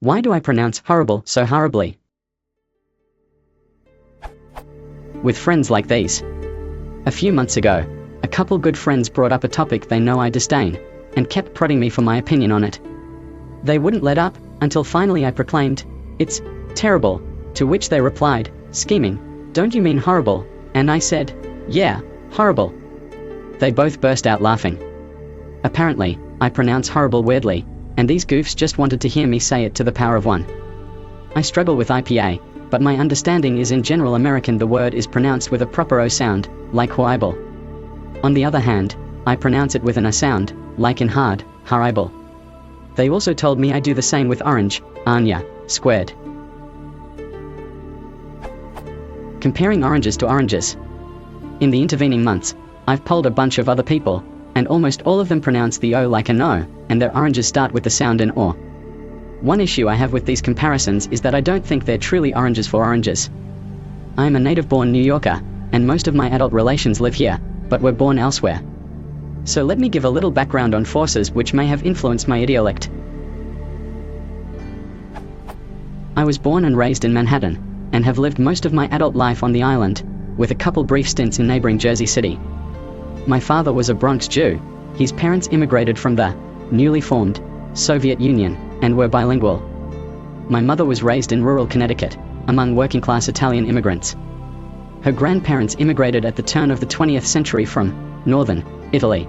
Why do I pronounce horrible so horribly? With friends like these. A few months ago, a couple good friends brought up a topic they know I disdain, and kept prodding me for my opinion on it. They wouldn't let up, until finally I proclaimed, "It's terrible," to which they replied, scheming, "Don't you mean horrible?" And I said, "Yeah, horrible." They both burst out laughing. Apparently, I pronounce horrible weirdly, and these goofs just wanted to hear me say it to the power of one. I struggle with IPA, but my understanding is in general American the word is pronounced with a proper O sound, like horrible. On the other hand, I pronounce it with an A sound, like in hard, horrible. They also told me I do the same with orange, Anya, squared. Comparing oranges to oranges. In the intervening months, I've polled a bunch of other people, and almost all of them pronounce the O like an O, and their oranges start with the sound an OR. One issue I have with these comparisons is that I don't think they're truly oranges for oranges. I am a native-born New Yorker, and most of my adult relations live here, but were born elsewhere. So let me give a little background on forces which may have influenced my idiolect. I was born and raised in Manhattan, and have lived most of my adult life on the island, with a couple brief stints in neighboring Jersey City. My father was a Bronx Jew. His parents immigrated from the newly formed Soviet Union, and were bilingual. My mother was raised in rural Connecticut, among working-class Italian immigrants. Her grandparents immigrated at the turn of the 20th century from northern Italy.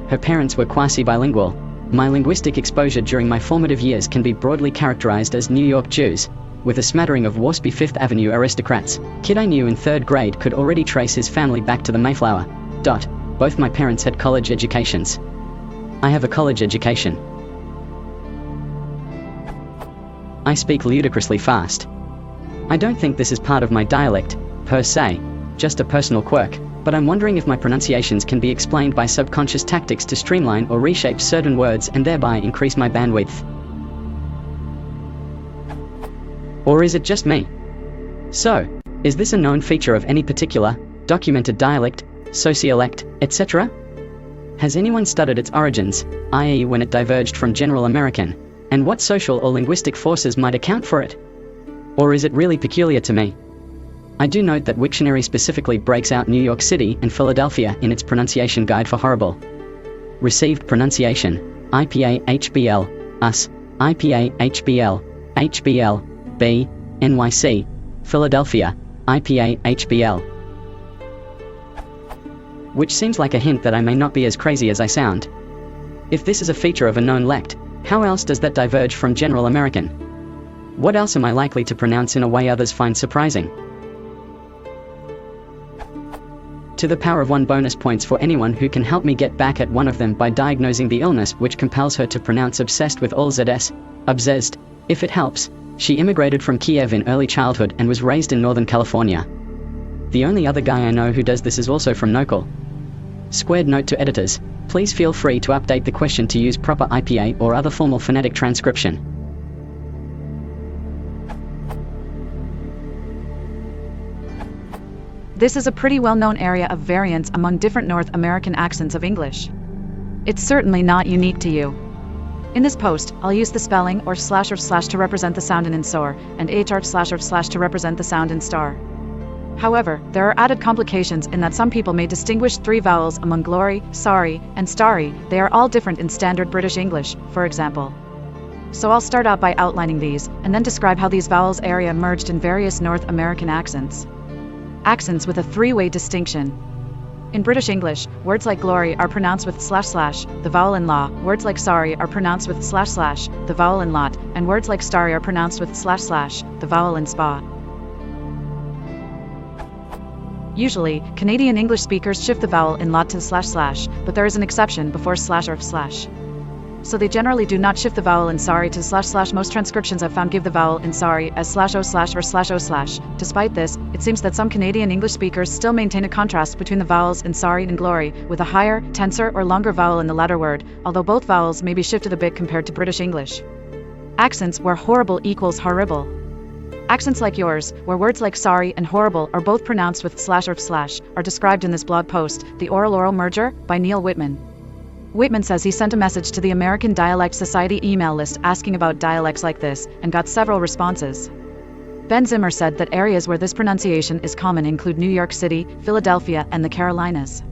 Her parents were quasi-bilingual. My linguistic exposure during my formative years can be broadly characterized as New York Jews, with a smattering of waspy Fifth Avenue aristocrats. Kid I knew in 3rd grade could already trace his family back to the Mayflower. Both my parents had college educations. I have a college education. I speak ludicrously fast. I don't think this is part of my dialect, per se, just a personal quirk, but I'm wondering if my pronunciations can be explained by subconscious tactics to streamline or reshape certain words and thereby increase my bandwidth. Or is it just me? So, is this a known feature of any particular, documented dialect, sociolect, etc.? Has anyone studied its origins, i.e. when it diverged from general American, and what social or linguistic forces might account for it? Or is it really peculiar to me? I do note that Wiktionary specifically breaks out New York City and Philadelphia in its pronunciation guide for horrible. Received pronunciation, IPA HBL, US, IPA HBL, HBL, B, NYC, Philadelphia, IPA HBL. Which seems like a hint that I may not be as crazy as I sound. If this is a feature of a known lect, how else does that diverge from general American? What else am I likely to pronounce in a way others find surprising? To the power of 1 bonus points for anyone who can help me get back at one of them by diagnosing the illness which compels her to pronounce obsessed with all zs, obsessed. If it helps, she immigrated from Kiev in early childhood and was raised in Northern California. The only other guy I know who does this is also from Nocal. Squared note to editors, please feel free to update the question to use proper IPA or other formal phonetic transcription. This is a pretty well-known area of variance among different North American accents of English. It's certainly not unique to you. In this post, I'll use the spelling or slash to represent the sound in sore, and slash to represent the sound in star. However, there are added complications in that some people may distinguish 3 vowels among glory, sorry, and starry. They are all different in standard British English, for example. So I'll start out by outlining these, and then describe how these vowels area merged in various North American accents. Accents with a 3-way distinction. In British English, words like glory are pronounced with slash, the vowel in law, words like sorry are pronounced with slash, the vowel in lot, and words like starry are pronounced with slash, the vowel in spa. Usually, Canadian English speakers shift the vowel in lot to slash, but there is an exception before slash or slash. So they generally do not shift the vowel in sorry to slash. Most transcriptions I've found give the vowel in sorry as slash o slash or slash o slash. Despite this, it seems that some Canadian English speakers still maintain a contrast between the vowels in sorry and glory, with a higher, tenser or longer vowel in the latter word, although both vowels may be shifted a bit compared to British English. Accents where horrible equals horrible. Accents like yours, where words like sorry and horrible are both pronounced with slash or slash, are described in this blog post, The Oral Merger, by Neil Whitman. Whitman says he sent a message to the American Dialect Society email list asking about dialects like this, and got several responses. Ben Zimmer said that areas where this pronunciation is common include New York City, Philadelphia, and the Carolinas.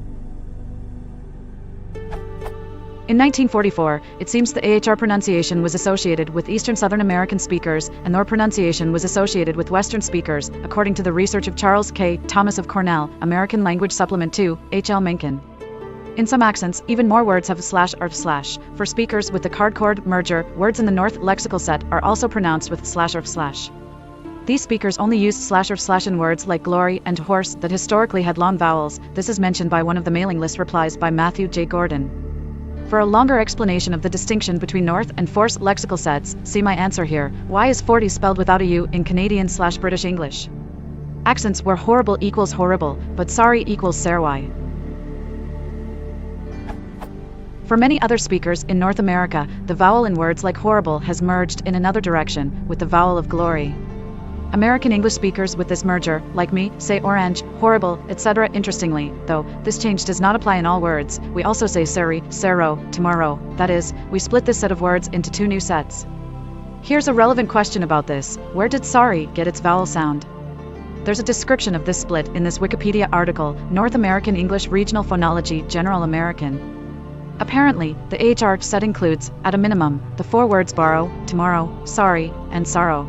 In 1944, it seems the AHR pronunciation was associated with Eastern Southern American speakers, and NOR pronunciation was associated with Western speakers, according to the research of Charles K. Thomas of Cornell, American Language Supplement 2, H.L. Mencken. In some accents, even more words have a slash or slash. For speakers with the card-chord merger, words in the North lexical set are also pronounced with slash or slash. These speakers only used slash or slash in words like glory and horse that historically had long vowels. This is mentioned by one of the mailing list replies by Matthew J. Gordon. For a longer explanation of the distinction between North and Force lexical sets, see my answer here. Why is 40 spelled without a U in Canadian/British English? Accents where horrible equals horrible, but sorry equals serwai. For many other speakers in North America, the vowel in words like horrible has merged in another direction, with the vowel of glory. American English speakers with this merger, like me, say orange, horrible, etc. Interestingly, though, this change does not apply in all words. We also say seri, sero, tomorrow. That is, we split this set of words into two new sets. Here's a relevant question about this. Where did sorry get its vowel sound? There's a description of this split in this Wikipedia article, North American English Regional Phonology, General American. Apparently, the AHR set includes, at a minimum, the four words borrow, tomorrow, sorry, and sorrow.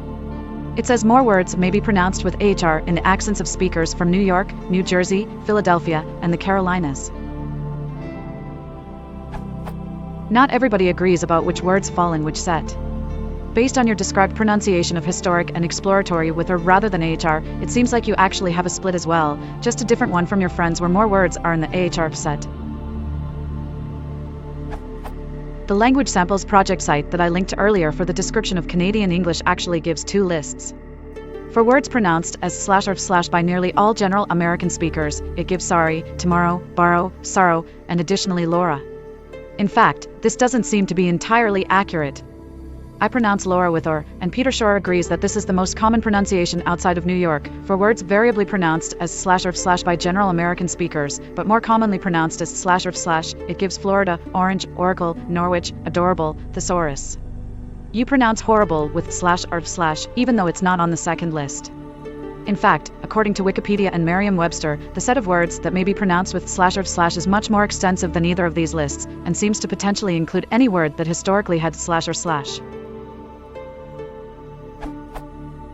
It says more words may be pronounced with AHR in the accents of speakers from New York, New Jersey, Philadelphia, and the Carolinas. Not everybody agrees about which words fall in which set. Based on your described pronunciation of historic and exploratory with or rather than AHR, it seems like you actually have a split as well, just a different one from your friends where more words are in the AHR set. The Language Samples project site that I linked earlier for the description of Canadian English actually gives two lists. For words pronounced as slash or slash by nearly all general American speakers, it gives sorry, tomorrow, borrow, sorrow, and additionally Laura. In fact, this doesn't seem to be entirely accurate. I pronounce Laura with or, and Peter Shore agrees that this is the most common pronunciation outside of New York, for words variably pronounced as slash or slash by general American speakers, but more commonly pronounced as slash or slash, it gives Florida, orange, oracle, Norwich, adorable, thesaurus. You pronounce horrible with slash or slash, even though it's not on the second list. In fact, according to Wikipedia and Merriam-Webster, the set of words that may be pronounced with slash or slash is much more extensive than either of these lists, and seems to potentially include any word that historically had slash or slash.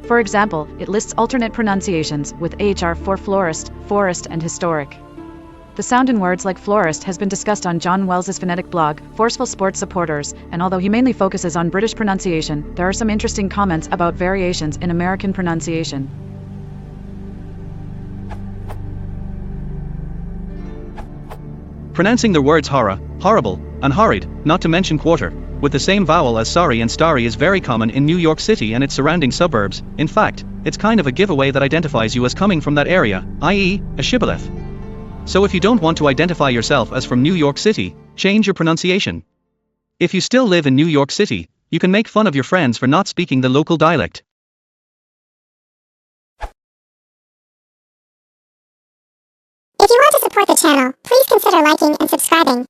For example, it lists alternate pronunciations, with AHR for florist, forest, and historic. The sound in words like florist has been discussed on John Wells's phonetic blog, Forceful Sports Supporters, and although he mainly focuses on British pronunciation, there are some interesting comments about variations in American pronunciation. Pronouncing the words horror, horrible, and horrid, not to mention quarter, with the same vowel as sorry and starry is very common in New York City and its surrounding suburbs. In fact, it's kind of a giveaway that identifies you as coming from that area, i.e., a shibboleth. So if you don't want to identify yourself as from New York City, change your pronunciation. If you still live in New York City, you can make fun of your friends for not speaking the local dialect. If you want to support the channel, please consider liking and subscribing.